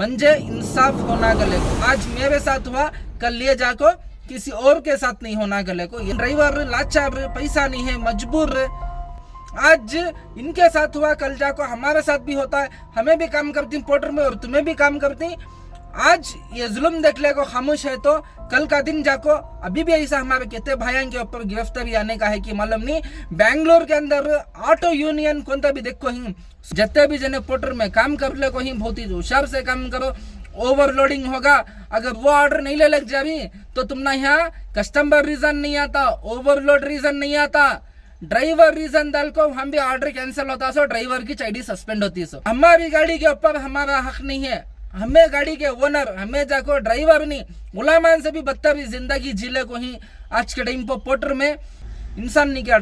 म्हणजे इंसाफ होना गले को। आज मेरे साथ हुआ, कल ले जाको किसी और के साथ नहीं होना गले को। ये ड्राइवर लाचार, पैसा नहीं है, मजबूर, आज इनके साथ हुआ, कल जाको हमारे साथ भी होता है। हमें भी काम करती पोर्टर में और तुम्हें भी काम करती। आज ये जुल्म देख ले को खामोश है तो कल का दिन जाको अभी भी ऐसा हमारे कितने भाइयों के ऊपर गिरफ्तारी आने का है कि मालूम नहीं। बैंगलोर के अंदर ऑटो यूनियन कौन भी देखो ही जितने भी जने पोर्टर में काम कर ले को ही बहुत ही होशियार से काम करो। ओवरलोडिंग होगा, अगर वो ऑर्डर नहीं ले लग जा रही तो तुम ना यहाँ कस्टमर रीजन नहीं आता, ओवरलोड रीजन नहीं आता, ड्राइवर रीजन डाल को हम भी ऑर्डर कैंसिल होता सो ड्राइवर की चाइडी सस्पेंड होती सो। हमारी गाड़ी के ऊपर हमारा हक नहीं है, हमें गाड़ी के ओनर, हमें जाको ड्राइवर नहीं गुलामान से भी बदतर जिंदगी जीले को ही आज के टाइम पर पोर्टर में इंसान नहीं क्या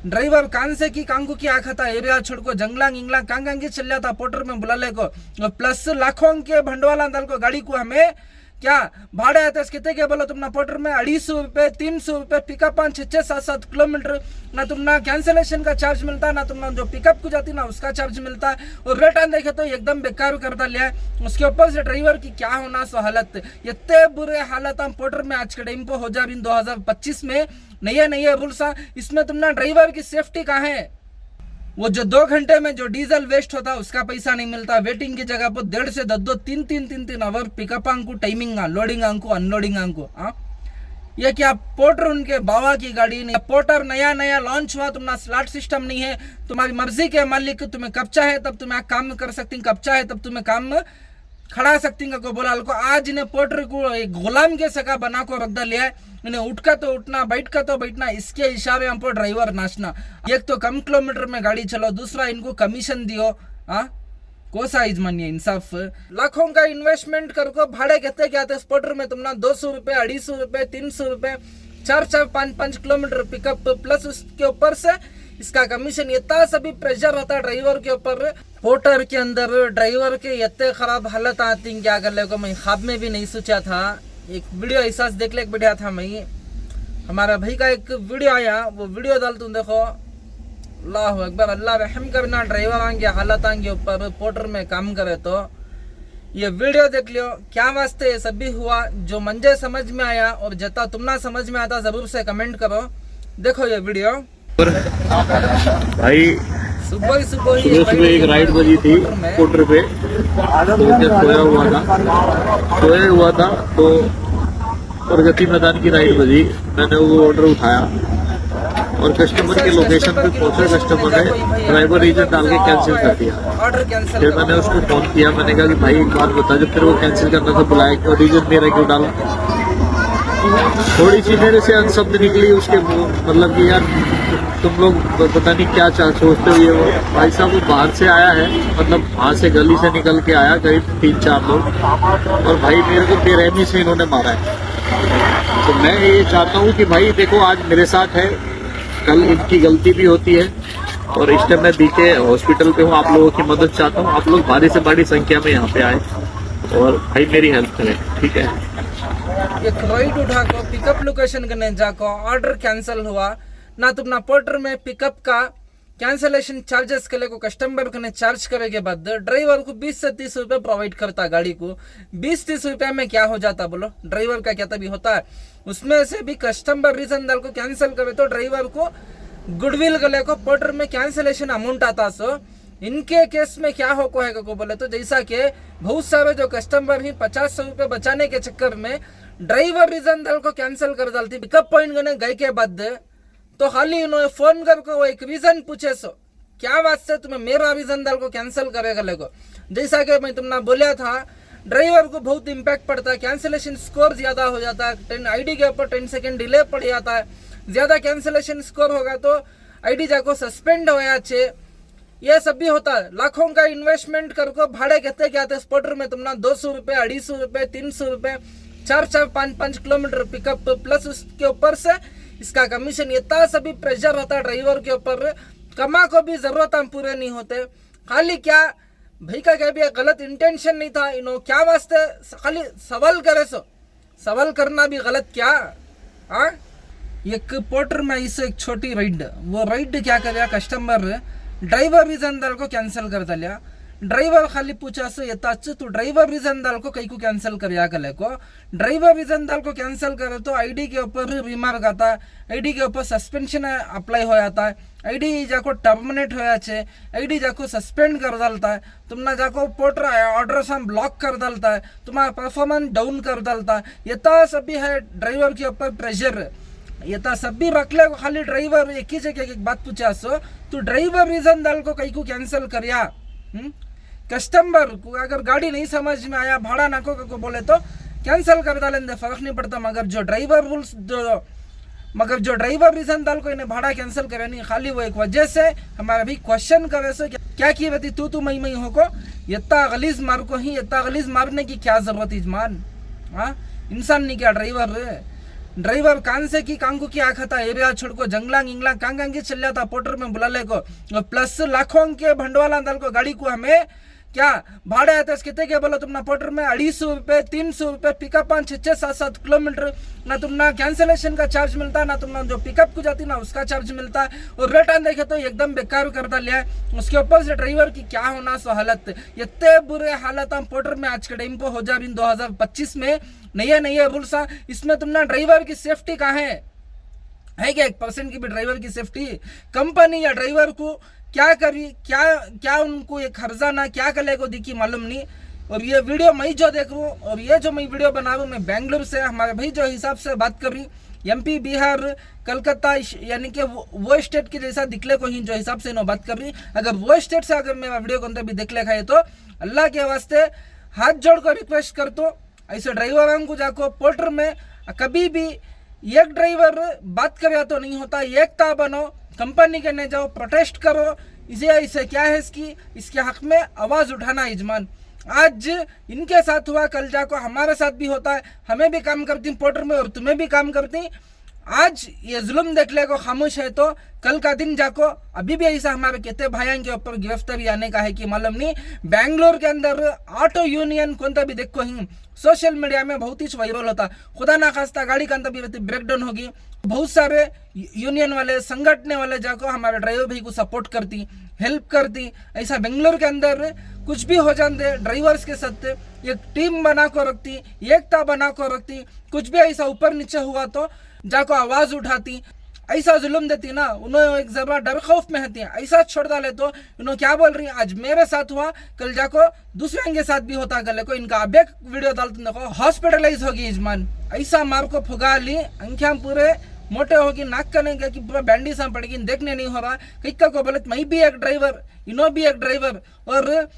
ड्राइवर कान से की कांगू की आखा था एरिया छोड़ को जंगलांग इंगलांग कांगांग की चल जाता पोर्टर में बुला ले को। प्लस लाखों के भंडवाला डाल को गाड़ी को हमें क्या भाड़े आते कितने के बोलो तुमना पोर्टर में 250 रुपये 300 रुपये पिकअप 5-6-7 किलोमीटर ना तुमना कैंसिलेशन का चार्ज मिलता है, ना तुमना जो पिकअप को जाती ना उसका चार्ज मिलता है। और रेट आन देखे तो एकदम बेकार करता लिया है। उसके ऊपर से ड्राइवर की क्या होना सो हालत, इतने बुरे हालत हम पोर्टर में आज के टाइम पर हो जा रही 2025 में। नए रूल्स, इसमें तुमना ड्राइवर की सेफ्टी कहाँ है? वो जो 2 घंटे में जो डीजल वेस्ट होता उसका पैसा नहीं मिलता। वेटिंग की जगह पर 1.5 से 2 3 आवर पिकअप अंकु टाइमिंग लोडिंग अंकु अनलोडिंग अंकु। ये क्या पोर्टर उनके बाबा की गाड़ी नहीं, पोर्टर नया लॉन्च हुआ, तुम्हारा स्लॉट सिस्टम नहीं है, तुम्हारी मर्जी के मालिक, तुम्हें कब चाहे तब तुम्हें काम कर सकती, कब चाहे तब तुम्हें काम खड़ा सकती को बोला को। आज इन्हें पोर्टर को एक गुलाम के सका बना को रख लिया है। इन्हें उठ का तो उठना, बैठ का तो बैठना, इसके इशारे हम पर ड्राइवर नाचना। एक तो कम किलोमीटर में गाड़ी चलो, दूसरा इनको कमीशन दियो। कोसा इजमानिए इंसाफ। लाखों का इन्वेस्टमेंट कर को भाड़े कहते क्या आते पोर्टर में तुमना 200 रुपये 250 रुपये 300 रुपये 4-5 किलोमीटर पिकअप, प्लस उसके ऊपर से इसका कमीशन। इतना सभी प्रेशर रहता है ड्राइवर के ऊपर। पोर्टर के अंदर ड्राइवर के इतने खराब हालत आती क्या कर ले को मैं ख्वाब में भी नहीं सोचा था। एक वीडियो एहसास देख ले बैठा था मैं, हमारा भाई का एक वीडियो आया, वो वीडियो डाल तुम देखो। अल्लाह अकबर, अल्लाह रहम करना ड्राइवर आएंगे हालत आएंगे ऊपर पोर्टर में काम करे तो। ये वीडियो देख लियो क्या वास्ते ये सब भी हुआ, जो मुझे समझ में आया और जता तुमना समझ में आता जरूर से कमेंट करो। देखो ये वीडियो। भाई सुबह एक राइड बजी थी पोर्टर पे, सोया हुआ था तो प्रगति मैदान की राइड बजी। मैंने वो ऑर्डर उठाया और कस्टमर के लोकेशन पे पहुंचे। कस्टमर ने ड्राइवर रीजन डाल के कैंसिल कर दिया। फिर मैंने उसको फोन किया, मैंने कहा कि भाई एक बात बता, जब फिर वो कैंसिल करना था बुलाया क्यों, रीजन मेरा क्यों डाला। थोड़ी सी मेरे से अनशब्द निकली उसके, मतलब कि यार तुम लोग पता नहीं क्या सोचते हो। ये वो भाई साहब वो बाहर से आया है, मतलब वहाँ से गली से निकल के आया करीब 3-4 लोग, और भाई मेरे को बेरहमी से इन्होंने मारा है। तो मैं ये चाहता हूँ कि भाई देखो आज मेरे साथ है, कल इनकी गलती भी होती है। और इस टाइम मैं बीके हॉस्पिटल पे हूँ, आप लोगों की मदद चाहता हूँ। आप लोग भारी से बड़ी संख्या में यहाँ पे आए और भाई मेरी हेल्प करें, ठीक है। एक राइड उठा को पिकअप लोकेशन करने जाको ऑर्डर कैंसिल हुआ ना, तुम ना पोर्टर में पिकअप का कैंसिलेशन चार्जेस के लिए को कस्टमर को चार्ज करे के बाद ड्राइवर को 20 से 30 रुपए प्रोवाइड करता। गाड़ी को 20-30 रुपए में क्या हो जाता बोलो, ड्राइवर का क्या तभी होता है। उसमें से भी कस्टमर रीजन दल को कैंसिल करे तो ड्राइवर को गुडविल गले को पोर्टर में कैंसिलेशन अमाउंट आता। सो इनके केस में क्या हो को है को बोले तो जैसा कि बहुत सारे जो कस्टमर ही 50 रुपए बचाने के चक्कर में ड्राइवर रीजन दल को कैंसिल कर डालती। पिकअप पॉइंट गने गए के बाद तो खाली उन्होंने फोन करके वो एक रीजन पूछे सो क्या वास्ते तुम्हें मेरा रीजन डाल को कैंसिल करेगा लेको। जैसा कि मैं तुमने बोला था ड्राइवर को बहुत इम्पैक्ट पड़ता है, कैंसिलेशन स्कोर ज्यादा हो जाता है, 10 आईडी के ऊपर 10 सेकंड डिले पड़ जाता है। ज्यादा कैंसिलेशन स्कोर होगा तो आईडी जाको सस्पेंड हो जाए। ये सब भी होता है। लाखों का इन्वेस्टमेंट करको भाड़े कहते क्या आते स्पोर्टर में तुमना 200 रुपये 250 रुपये 300 रुपये 4-5 किलोमीटर पिकअप, प्लस उसके ऊपर से इसका कमीशन। इतना सभी प्रेशर रहता है ड्राइवर के ऊपर। कमा को भी जरूरत हम पूरे नहीं होते। खाली क्या भाई का क्या भी गलत इंटेंशन नहीं था, इन्हों क्या वास्ते खाली सवाल करे सो सवाल करना भी गलत क्या। एक पोर्टर में इसे एक छोटी राइड, वो राइड क्या कर कस्टमर ड्राइवर रीजन दल को कैंसिल कर दिया। ड्राइवर खाली पूछा सो ये ताच तो ड्राइवर रीजन डाल को कई को कैंसिल कर या गले को ड्राइवर रीजन डाल को कैंसिल करे तो आईडी के ऊपर रिमार्क आता है, आईडी के ऊपर सस्पेंशन अप्लाई हो जाता है, आईडी जाको टर्मिनेट होया छे, आईडी जाको सस्पेंड कर डालता है, तुमना जाको पोर्टर ऑर्डर से ब्लॉक कर डालता है, तुम्हारा परफॉर्मेंस डाउन कर डालता है। ये तो सभी है ड्राइवर के ऊपर प्रेशर। ये तो सभी रखले को खाली ड्राइवर एक ही जगह एक बात पूछा सो तो ड्राइवर रीजन डाल को कई को कैंसिल कर या कस्टमर को अगर गाड़ी नहीं समझ में आया भाड़ा ना को बोले तो कैंसिल कर डालेंगे, फर्क नहीं पड़ता। मगर जो ड्राइवर रीजन डाल को इन्हें भाड़ा कैंसिल करे नहीं, खाली वो एक वजह से हमारा भी क्वेश्चन करे सो क्या की बती तू मई हो को इतना गलीज मार को ही इतना गलीज मारने की क्या जरूरत इजमान। हाँ इंसान नहीं क्या ड्राइवर कान से की कांगू की आखा था एरिया छोड़ को जंगला गिंगला कांग की चल जाता पोर्टर में बुला ले को प्लस लाखों के भंडवाला दल को गाड़ी को हमें क्या भाड़े आते कितने के बोलो तुमना पोर्टर में 250 रुपये 300 रुपये पिकअप 5-6-7 किलोमीटर ना तुमना कैंसिलेशन का चार्ज मिलता ना तुमना जो पिकअप को जाती ना उसका चार्ज मिलता है। और रिटर्न देखे तो एकदम बेकार करता लिया है। उसके ऊपर से ड्राइवर की क्या होना सो हालत, इतने बुरे हालत हम पोर्टर में आज के टाइम पे हो जा 2025 में नया रूल्स। इसमें तुमना ड्राइवर की सेफ्टी कहाँ है क्या 1% की भी ड्राइवर की सेफ्टी? कंपनी या ड्राइवर को क्या करी क्या उनको ये खर्जाना क्या कले को दिखी मालूम नहीं। और ये वीडियो मैं जो देख रहा हूँ और ये जो मैं वीडियो बना रहा हूँ मैं बेंगलुरु से हमारे भाई जो हिसाब से बात कर रही MP बिहार कलकत्ता यानी कि वो स्टेट के जैसा दिखले को ही जो हिसाब से नो बात कर रही। अगर वो स्टेट से अगर मेरा वीडियो को अंदर भी देख ले खाए तो अल्लाह के वास्ते हाथ जोड़ कर रिक्वेस्ट कर तो ऐसे ड्राइवर को जाको पोर्टर में कभी भी एक ड्राइवर बात करे तो नहीं होता, एकता बनो, कंपनी के ने जाओ, प्रोटेस्ट करो। इसे क्या है इसके हक में आवाज उठाना इजमान। आज इनके साथ हुआ कल जाको हमारे साथ भी होता है, हमें भी काम करती पोर्टर में और तुम्हें भी काम करती। आज ये जुल्म देख ले को खामोश है तो कल का दिन जाको अभी भी ऐसा हमारे कितने भाइयों के ऊपर गिरफ्तारी आने का है कि मालूम नहीं। बेंगलोर के अंदर ऑटो यूनियन कौन भी देखो ही सोशल मीडिया में बहुत ही वायरल होता, खुदा ना खास्ता गाड़ी का अंदर भी ब्रेक डाउन होगी। बहुत सारे यूनियन वाले संगठने वाले जाको हमारे ड्राइवर भाई को सपोर्ट करती हेल्प करती। ऐसा बेंगलोर के अंदर कुछ भी हो जाते ड्राइवर्स के साथ एक टीम बना को रखती, एकता बना को रखती। कुछ भी ऐसा ऊपर नीचे हुआ तो जाको आवाज उठाती, ऐसा जुल्म देती ना उन्होंने एक जरा डर खौफ में होती है। ऐसा छोड़ डाले तो उन्होंने क्या बोल रही आज मेरे साथ हुआ कल जाको दूसरे के साथ भी होता गले को इनका अब एक वीडियो डालते देखो हॉस्पिटलाइज होगी इजमान। ऐसा मार को फुगा ली, अंख्या पूरे मोटे होगी, नाक करेंगे कि पूरा बैंडी सा पड़ेगी, देखने नहीं हो रहा। कई को बोले मैं भी एक ड्राइवर इनो भी एक ड्राइवर और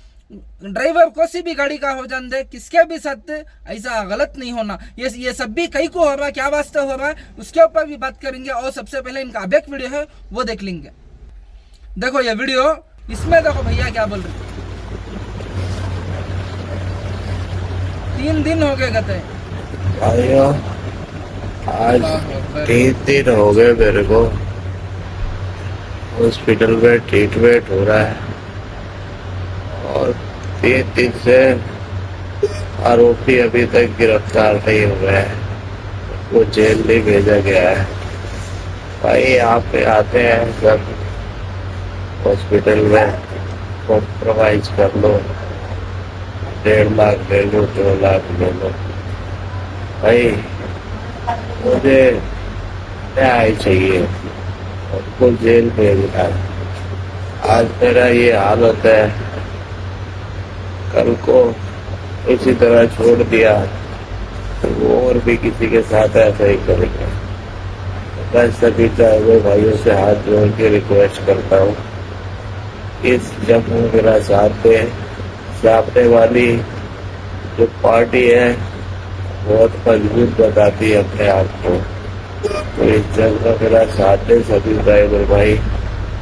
ड्राइवर कोसी भी गाड़ी का हो जान दे किसके भी साथ ऐसा गलत नहीं होना। ये सब भी कई को हो रहा है, क्या वास्ते हो रहा है उसके ऊपर भी बात करेंगे। और सबसे पहले इनका अब एक वीडियो है वो देख लेंगे। देखो ये वीडियो, इसमें देखो भैया क्या बोल रहे। 3 दिन हो गए गए भाइयों, आज 3 दिन हो गए मेरे को हॉस्पिटल में ट्रीटमेंट हो रहा है और 3 दिन से आरोपी अभी तक गिरफ्तार नहीं हुए हैं, वो जेल नहीं भेजा गया है। भाई यहाँ पे आते हैं जब हॉस्पिटल में कॉम्प्रोमाइज कर लो, 1.5 लाख ले लो, 2 लाख ले लो। भाई मुझे न्याय चाहिए, उनको जेल भेजना है। आज मेरा ये हालत है, कल को इसी तरह छोड़ दिया तो वो और भी किसी के साथ ऐसा ही करेंगे। मैं सभी ड्राइवर भाइयों से हाथ जोड़ के रिक्वेस्ट करता हूँ, इस जम्मू मेरा साथ दे। सामने वाली जो पार्टी है बहुत मजबूत बताती है अपने आप को, तो इस जगह मेरा साथ दे। सभी ड्राइवर भाई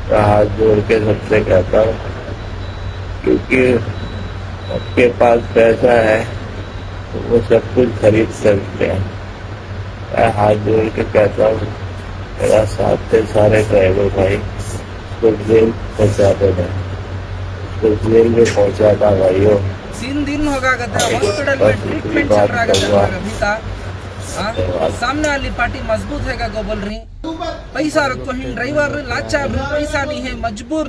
का हाथ जोड़ के सबसे कहता हूँ, क्योंकि आपके पास पैसा है तो वो सब कुछ खरीद सकते हैं। मैं हाथ जोड़ के कहता हूँ मेरा साथ दे सारे ड्राइवर भाई, उसको जेल पहुँचा देना, उसको जेल में पहुँचा था भाइयों। 3 दिन होगा हॉस्पिटल में ट्रीटमेंट चल रहा है अभी तक। सामने वाली पार्टी मजबूत है क्या बोल रही पैसा रखो ही ड्राइवर लाचार पैसा नहीं है मजबूर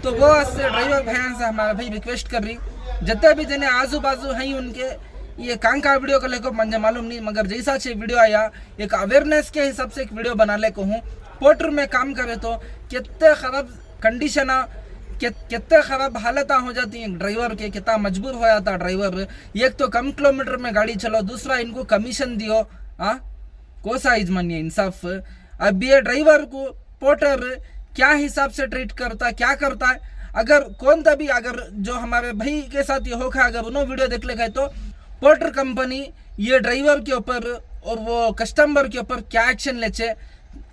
तो वो से ड्राइवर भैया से हमारा भाई रिक्वेस्ट कर रही जितने भी जने आजू बाजू हैं उनके ये कांका वीडियो को लेकर मुझे मालूम नहीं, मगर जैसा से वीडियो आया एक अवेयरनेस के हिसाब से एक वीडियो बना ले को हूँ। पोर्टर में काम करे तो कितने खराब कंडीशन कितने खराब हालत हो जाती है ड्राइवर के, कितना मजबूर हो जाता ड्राइवर। एक तो कम किलोमीटर में गाड़ी चलो, दूसरा इनको कमीशन दियो। कोसा इजमानिए इंसाफ। अब ये ड्राइवर को पोर्टर क्या हिसाब से ट्रीट करता, क्या करता है। अगर कौन तभी अगर जो हमारे भाई के साथ ये होगा, अगर उन्होंने वीडियो देख ले गए तो पोर्टर कंपनी ये ड्राइवर के ऊपर और वो कस्टमर के ऊपर क्या एक्शन ले,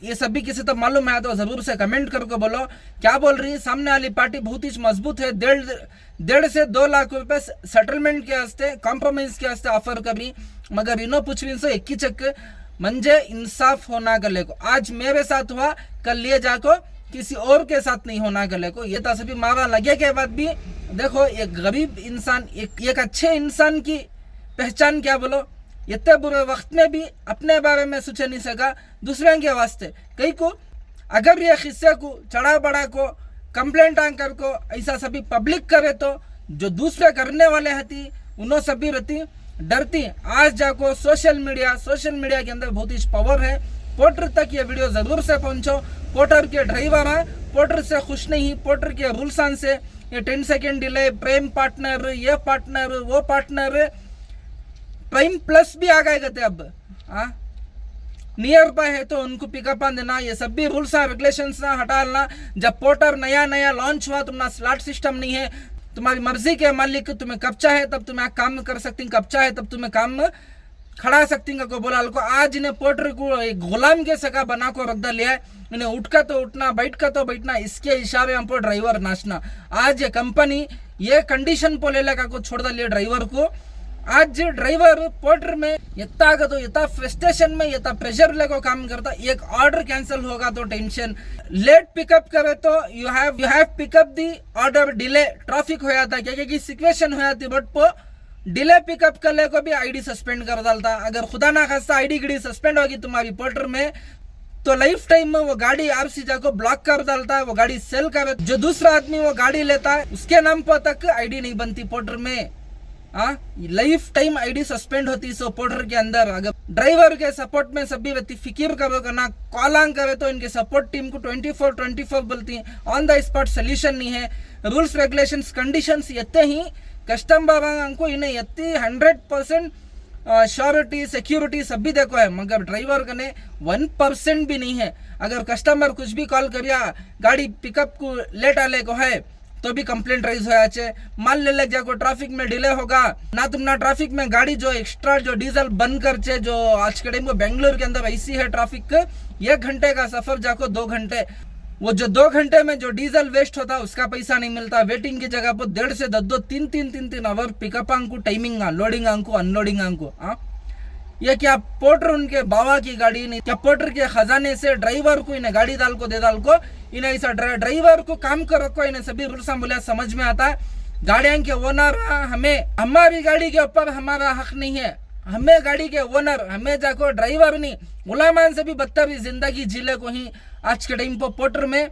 ये सभी किसी तो मालूम है तो जरूर से कमेंट करके बोलो क्या बोल रही है। सामने वाली पार्टी बहुत ही मजबूत है, 1.5 से 2 लाख रुपए सेटलमेंट के वास्ते कॉम्प्रोमाइज के वास्ते ऑफर करी, मगर इनो पूछवी से एक ही चक्कर मंजे इंसाफ होना गले को। आज मेरे साथ हुआ, कल लिए जाको किसी और के साथ नहीं होना गले को। ये तो सभी मारा लगे के बाद भी देखो एक गरीब इंसान एक अच्छे इंसान की पहचान क्या बोलो। इतने बुरे वक्त में भी अपने बारे में सोच नहीं सका, दूसरे के वास्ते कई को अगर ये किस्से को चढ़ा बढ़ा को कंप्लेंट आकर को ऐसा सभी पब्लिक करे तो जो दूसरे करने वाले हती उन्होंने सभी रहती डरती। आज जाको सोशल मीडिया के अंदर बहुत ही पावर है। पोर्टर तक ये वीडियो जरूर से पहुंचो। पोर्टर के ड्राइवर हैं, पोर्टर से खुश नहीं, पोर्टर के रूल्स से ये 10 सेकेंड डिले, प्रेम पार्टनर, ये पार्टनर, वो पार्टनर, प्राइम प्लस भी आ गए थे अब। नियर बाय है तो उनको पिकअप देना, ये सब भी रूल्स और रेगुलेशंस ना हटाना। जब पोर्टर नया लॉन्च हुआ, तुम्हारा स्लॉट सिस्टम नहीं है, तुम्हारी मर्जी के मालिक तुम्हें कब चाहे तब तुम्हें काम कर सकती, कब चाहे तब तुम्हें काम खड़ा सकती को बोला को। आज इन्हें पोर्टर को एक गुलाम के सका बना को रख लिया है। इन्हें उठ का तो उठना, बैठ का तो बैठना, इसके इशारे हम पर ड्राइवर नाचना। आज ये कंपनी ये कंडीशन पर ले लगा को छोड़ दिया ड्राइवर को। आज ड्राइवर पोर्टर में इतना फ्रस्ट्रेशन में इतना प्रेशर लेको काम करता। एक ऑर्डर कैंसिल होगा तो टेंशन, लेट पिकअप करे तो you have pickup the order delay, traffic हो जाता क्या सिचुएशन हो जाती। बट पो डिले पिकअप कर ले को भी आईडी सस्पेंड कर डालता। अगर खुदा ना खास्ता आईडी गिडी सस्पेंड होगी तुम्हारी पोर्टर में तो लाइफ टाइम में वो गाड़ी आरसी जाको ब्लॉक कर डालता है, वो गाड़ी सेल कर। जो दूसरा आदमी वो गाड़ी लेता है उसके नाम पर तक आईडी नहीं बनती पोर्टर में। लाइफ टाइम आईडी सस्पेंड होती सो पोर्टर के अंदर। अगर ड्राइवर के सपोर्ट में सभी व्यक्ति फिक्र करो करना, कॉल करे तो इनके सपोर्ट टीम को 24/24 बोलती है। ऑन द स्पॉट सोल्यूशन नहीं है। रूल्स रेगुलेशंस कंडीशंस यत्ते ही कस्टमर को इन्हें यत्ती 100% श्योरिटी सिक्योरिटी सभी देखो है, मगर ड्राइवर कने 1% भी नहीं है। अगर कस्टमर कुछ भी कॉल करिया गाड़ी पिकअप को लेट आले को है तो भी कंप्लेंट राइज हो जाए। मान ले लग जाको ट्रैफिक में डिले होगा ना, तुम ना ट्रैफिक में गाड़ी जो एक्स्ट्रा जो डीजल बंद कर चे। जो आज के टाइम में बेंगलुरु के अंदर ऐसी है ट्रैफिक, 1 घंटे का सफर जाको 2 घंटे, वो जो 2 घंटे में जो डीजल वेस्ट होता उसका पैसा नहीं मिलता। वेटिंग की जगह पर 1.5 से 2 3 आवर पिकअप अंकु टाइमिंग लोडिंग अंकु अनलोडिंग अंकु। ये क्या पोर्टर उनके बाबा की गाड़ी नहीं, क्या पोर्टर के खजाने से ड्राइवर को इन्हें गाड़ी डाल को इन्हें ऐसा ड्राइवर को काम कर रखो। इन्हें सभी रूल्स बोले समझ में आता है। गाड़ियां के ओनर हमें, हमारी गाड़ी के ऊपर हमारा हक नहीं है। हमें गाड़ी के ओनर, हमें जाको ड्राइवर नहीं, गुलामान से भी बदतर जिंदगी जीले को ही आज के टाइम पर पोर्टर में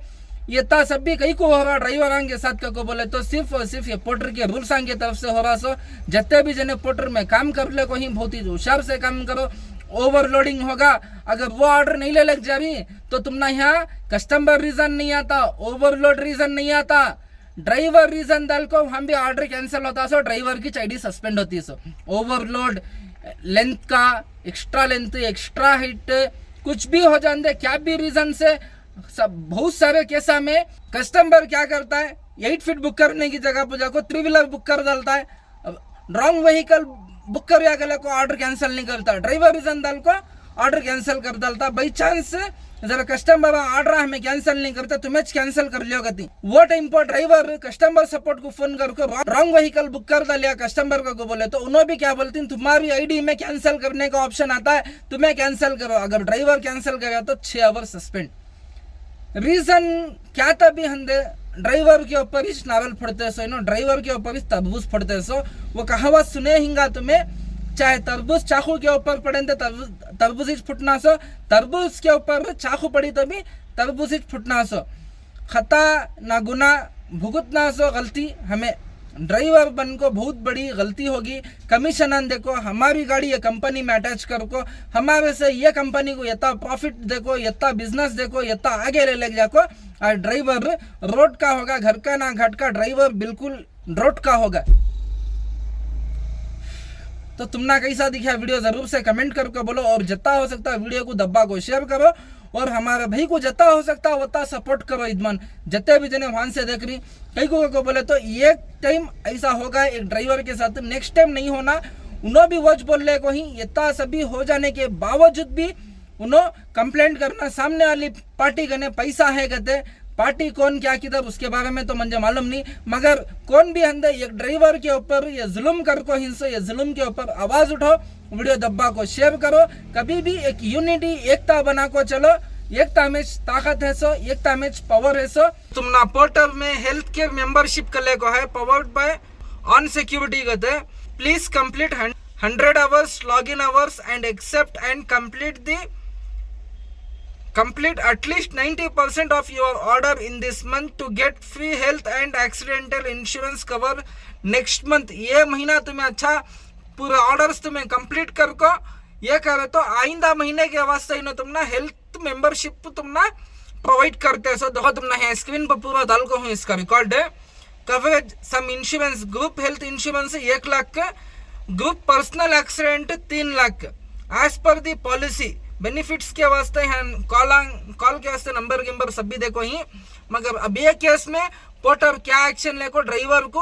ये ता सब भी कहीं को हो रहा ड्राइवर के साथ को बोले तो सिर्फ और सिर्फ ये पोर्टर के रूल्स की तरफ से हो रहा। सो जितने भी जने पोर्टर में काम कर ले को ही बहुत ही होशियार से काम करो। ओवरलोडिंग होगा, अगर वो ऑर्डर नहीं ले लग जा रही तो तुम ना यहाँ कस्टमर रीजन नहीं आता, ओवरलोड रीजन नहीं आता, ड्राइवर रीजन डाल को हम भी ऑर्डर कैंसिल होता। सो ड्राइवर की आईडी सस्पेंड होती है। सो ओवरलोड, लेंथ का एक्स्ट्रा लेंथ, एक्स्ट्रा हाइट, कुछ भी हो जाते क्या भी रीजन से सब बहुत सारे केसा में कस्टमर क्या करता है 8 फीट बुक करने की जगह पर जाको 3 व्हीलर बुक कर डालता है। रॉन्ग व्हीकल बुक कर गले को ऑर्डर कैंसिल नहीं करता, ड्राइवर रीजन डाल को ऑर्डर कैंसिल कर डालता। बाई चांस जरा कस्टमर ऑर्डर हमें कैंसिल नहीं करता, तुम्हें कैंसिल कर लियो गति। वो टाइम पर ड्राइवर कस्टमर सपोर्ट को फोन करके रॉन्ग व्हीकल बुक कर डालिया कस्टमर को बोले तो उन्होंने भी क्या बोलती तुम्हारी आईडी में कैंसिल करने का ऑप्शन आता है, तुम्हें कैंसिल करो। अगर ड्राइवर कैंसिल करेगा तो 6 आवर सस्पेंड। रीजन क्या था भी हंदे ड्राइवर के ऊपर ही नावल पड़ते सो, ड्राइवर के ऊपर ही तरबूज पड़ते सो। वो कहावत सुने हिंगा तुम्हें, चाहे तरबूज चाकू के ऊपर पड़े तो तरबूज ही फुटना सो, तरबूज के ऊपर चाकू पड़ी तो भी तरबूज ही फुटना सो। खता ना गुना भुगतना सो गलती हमें ड्राइवर बन को बहुत बड़ी गलती होगी। कमीशन देखो हमारी गाड़ी ये कंपनी में अटैच कर को हमारे से ये कंपनी को यता प्रॉफिट देखो यता बिजनेस देखो यता आगे ले जाको और ड्राइवर रोड का होगा, घर का ना घाट का, ड्राइवर बिल्कुल रोड का होगा। तो तुमना कैसा दिखा वीडियो जरूर से कमेंट करके बोलो और जितना हो सकता है वीडियो को दब्बा को शेयर करो और हमारे भाई को जितना हो सकता है उतना सपोर्ट करो। इदमान जितने भी जने वहां से देख रही कई को बोले तो एक टाइम ऐसा होगा एक ड्राइवर के साथ, नेक्स्ट टाइम नहीं होना। उन्होंने भी वॉच बोल रहे को ही इतना सभी हो जाने के बावजूद भी उन्होंने कंप्लेंट करना सामने वाली पार्टी कने पैसा है कहते पार्टी कौन क्या किधर उसके बारे में तो मुझे मालूम नहीं, मगर कौन भी अंदर एक ड्राइवर के ऊपर ये जुल्म कर को हिंसो ये जुल्म के ऊपर आवाज उठो, वीडियो दब्बा को शेयर करो। कभी भी एक यूनिटी एकता बना को चलो, एकता में ताकत है सो, एकता में पावर है सो। तुम ना पोर्टल में हेल्थ केयर मेंबरशिप कले को है पावर्ड बाय ऑन सिक्योरिटी कहते please complete 100 hours login hours and accept and complete at least 90% of your order in this month to get free health and accidental insurance cover next month। ये महीना तुम्हें अच्छा पूरा orders तुम्हें complete कर को ये करे तो आइंदा महीने के वास्ते इन्हों तुम ना हेल्थ मेंबरशिप तुम ना प्रोवाइड करते सो। देखो तुम ना है स्क्रीन पर पूरा डाल को हूँ इसका रिकॉर्ड है। Coverage sum insurance group health insurance 1 lakh का, group personal accident 3 lakh as per the policy. Benefits के वास्ते हैं कॉल के वास्ते नंबर गिंबर सब भी देखो ही, मगर अब ये केस में पोर्टर क्या एक्शन लेको ड्राइवर को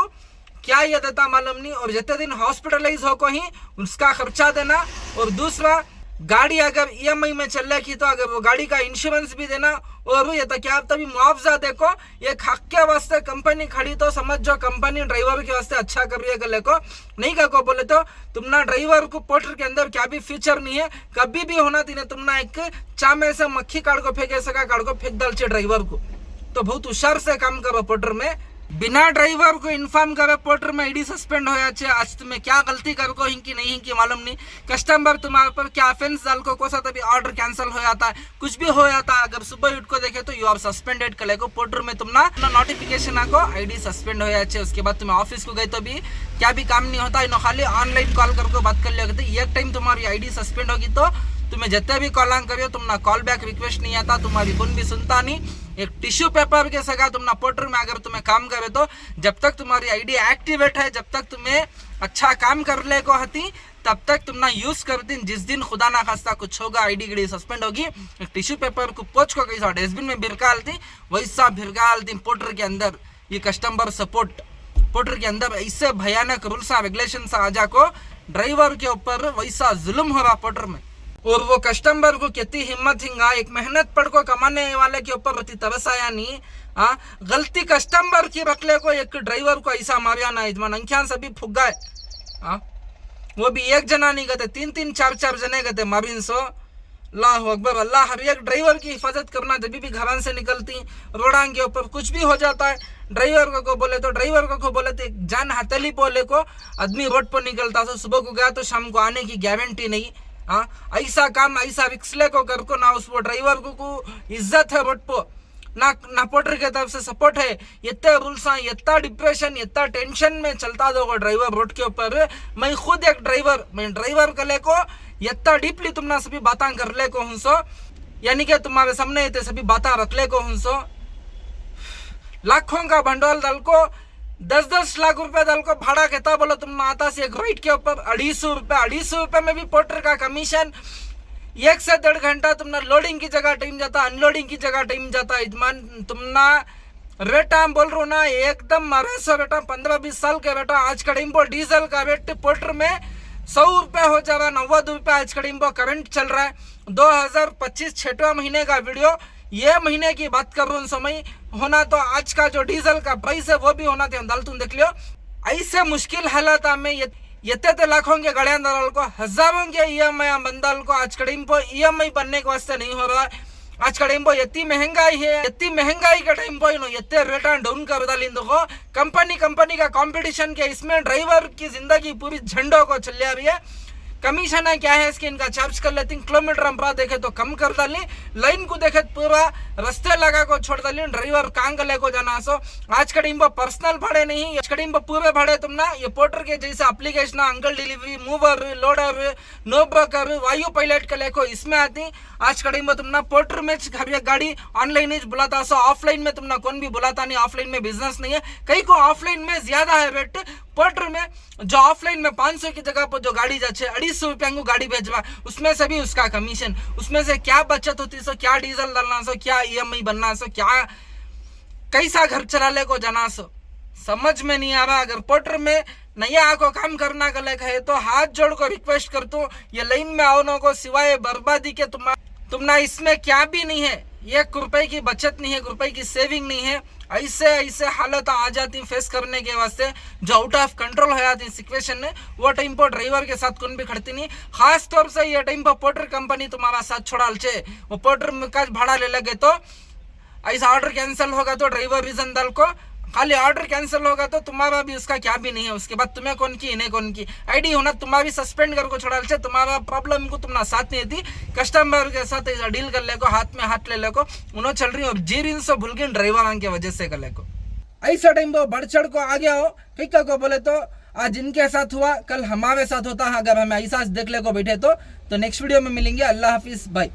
क्या ये देता मालूम नहीं और जितने दिन हॉस्पिटलाइज हो को ही उसका खर्चा देना। और दूसरा गाड़ी अगर ईएमआई में चल रही तो अगर वो गाड़ी का इंश्योरेंस भी देना और ये तो क्या तभी मुआवजा देखो। ये हक के वास्ते कंपनी खड़ी तो समझ जो कंपनी ड्राइवर के वास्ते अच्छा कर रही है गले को नहीं का को बोले तो तुम ना ड्राइवर को पोर्टर के अंदर क्या भी फ्यूचर नहीं है, कभी भी होना तीने तुम ना एक चामे से मक्खी काट को फेंके सका काट को फेंक डाल ड्राइवर को। तो बहुत होशियार से काम करो पोर्टर में, बिना ड्राइवर को इन्फॉर्म करे पोर्टर में आईडी सस्पेंड हो जाए। आज तुम्हें क्या गलती कर को हिंकी नहीं हिंकी मालूम नहीं, कस्टमर तुम्हारे पर क्या ऑफेंस डाल को कोसा तभी ऑर्डर कैंसिल हो जाता है, कुछ भी हो जाता है। अगर सुबह उठ को देखे तो यू आर सस्पेंडेड कले को पोर्टर में तुम ना नोटिफिकेशन आको आईडी सस्पेंड हो जाए। उसके बाद तुम्हें ऑफिस को गए तो भी क्या भी काम नहीं होता, इन्हों खाली ऑनलाइन कॉल करके बात कर लिया। एक टाइम तुम्हारी आईडी सस्पेंड होगी तो तुम्हें जितने भी कॉल करियो तुम ना कॉल बैक रिक्वेस्ट नहीं आता, तुम्हारी फोन भी सुनता नहीं। एक टिश्यू पेपर के सगा तुम ना पोर्टर में अगर तुम्हें काम करे तो जब तक तुम्हारी आईडी एक्टिवेट है, जब तक तुम्हें अच्छा काम कर ले को हती तब तक तुम ना यूज करती। जिस दिन खुदा ना खास्ता कुछ होगा आईडी गड़ी सस्पेंड होगी, एक टिश्यू पेपर को पोंछ को कैसा डस्टबिन में भिरकालती वैसा भिरकालती पोर्टर के अंदर। ये कस्टमर सपोर्ट पोर्टर के अंदर ऐसे भयानक रूल्स रेगुलेशन आ जा को ड्राइवर के ऊपर वैसा जुल्म हो रहा पोर्टर में। और वो कस्टमर को कितनी हिम्मत हिंगा एक मेहनत पढ़ को कमाने वाले के ऊपर होती तरस आया नहीं। हाँ गलती कस्टमर की रखले को एक ड्राइवर को ऐसा मारिया ना इजमान अंख्यान सभी फुग गए। हाँ वो भी एक जना नहीं गए, 3-3 4-4 जने गए मारिन सो। अल्लाह अकबर अल्लाह। हर एक ड्राइवर की हिफाजत करना, जब भी घरान से निकलती रोडांग के ऊपर कुछ भी हो जाता है ड्राइवर को बोले तो जान हथेली पोले को आदमी रोड पर निकलता तो सुबह को गया तो शाम को आने की गारंटी नहीं। हाँ ऐसा काम ऐसा रिक्सले को कर को ना उस ड्राइवर को इज्जत है रोड पर ना पोर्टर के तरफ से सपोर्ट है। इतने रूल्स इतना डिप्रेशन इतना टेंशन में चलता दो ड्राइवर रोड के ऊपर। मैं खुद एक ड्राइवर कले को इतना डीपली तुम ना सभी बातें कर ले को हूँ, यानी कि तुम्हारे सामने इतने सभी बातें रख ले को हूँ। लाखों का भंडोल दल को 10-10 लाख रुपए दल को भाड़ा कहता बोलो तुम आता से एक राइड के ऊपर 250 रुपए में भी पोर्टर का कमीशन। 1 से 1.5 घंटा तुमना लोडिंग की जगह टाइम जाता, अनलोडिंग की जगह टाइम जाता। इजमान तुमना रेटा बोल रो ना एकदम मारे सो बेटा 15-20 साल के बेटा आज का टाइम पर डीजल का रेट पोर्टर में 100 रुपए हो जा रहा, 90 रुपए आज का टाइम पर करंट चल रहा है। 2025 6वां महीने का वीडियो, ये महीने की बात कर रहा हूँ समय होना तो आज का जो डीजल का प्राइस है वो भी होना थे दाल तुम देख लियो। ऐसे मुश्किल हालात में ये लाखों के गड़िया दलाल को हजारों के ईएमआई बंदाल को आज कड़ीम पर ईएमआई बनने के वास्ते नहीं हो रहा है। आज का टाइम पर इतनी महंगाई है, इतनी महंगाई का टाइम पर इतने रेट डाउन कर डाली देखो कंपनी का कंपटीशन के इसमें ड्राइवर की जिंदगी पूरी झंडों को चल रही है। कमीशन है क्या है इसके, इनका चार्ज कर लेती। किलोमीटर हम पूरा देखे तो कम कर डाली, लाइन को देखे पूरा रस्ते लगा को छोड़ डाली। ड्राइवर कांग लेको जाना सो आज कड़ीम पर्सनल भाड़े नहीं, आज कड़ीम पूरे भाड़े तुम ना ये पोर्टर के जैसे application Uncle Delivery, mover, loader, no broker, वायु पायलट के लेको इसमें आती। आज कड़ीम तुम ना पोर्टर में गाड़ी ऑनलाइन ही बुलाता सो, ऑफलाइन में तुम ना कौन भी बुलाता नहीं, ऑफलाइन में बिजनेस नहीं है। कहीं को ऑफलाइन में ज्यादा है रेट, पोर्टर में जो ऑफलाइन में 500 की जगह पर जो गाड़ी जाचे 250 रुपया को गाड़ी भेजवा, उसमें से भी उसका कमीशन, उसमें से क्या बचत होती सो, क्या डीजल डालना सो, क्या EMI बनना सो, क्या कैसा घर चलाने को जाना सो, समझ में नहीं आ रहा। अगर पोर्टर में नया को काम करना गलत है तो हाथ जोड़ को रिक्वेस्ट करता हूँ, ये लाइन में आओ को सिवाय बर्बादी के तुम ना इसमें क्या भी नहीं है, 1 रुपए की बचत नहीं है, 1 रुपए की सेविंग नहीं है। ऐसे हालत आ जाती फेस करने के वास्ते जो आउट ऑफ कंट्रोल हो जाती सिचुएशन में, वो टाइम पर ड्राइवर के साथ कौन भी खड़ती नहीं। खास तौर से ये टाइम पर पोर्टर कंपनी तुम्हारा साथ छोड़ा चे, वो पोर्टर का भाड़ा ले लगे तो ऐसा ऑर्डर कैंसिल होगा तो ड्राइवर रीजन दल को, खाली ऑर्डर कैंसिल होगा तो तुम्हारा भी उसका क्या भी नहीं है। उसके बाद तुम्हें कौन की इन्हें कौन की आईडी होना, तुम्हारा भी सस्पेंड कर को छोड़ा छे, तुम्हारा प्रॉब्लम को तुमना साथ नहीं थी। कस्टमर के साथ ऐसा डील कर ले को, हाथ में हाथ ले ले को उन्होंने चल रही हो जीरिन से भूल गए ड्राइवर की वजह से कर ले को। ऐसा टाइम वो बढ़ चढ़ को आ गया हो कहीं को बोले तो आज इनके साथ हुआ कल हमारे साथ होता है। अगर हमें ऐसा देख ले को बैठे तो नेक्स्ट वीडियो में मिलेंगे। अल्लाह हाफिज भाई।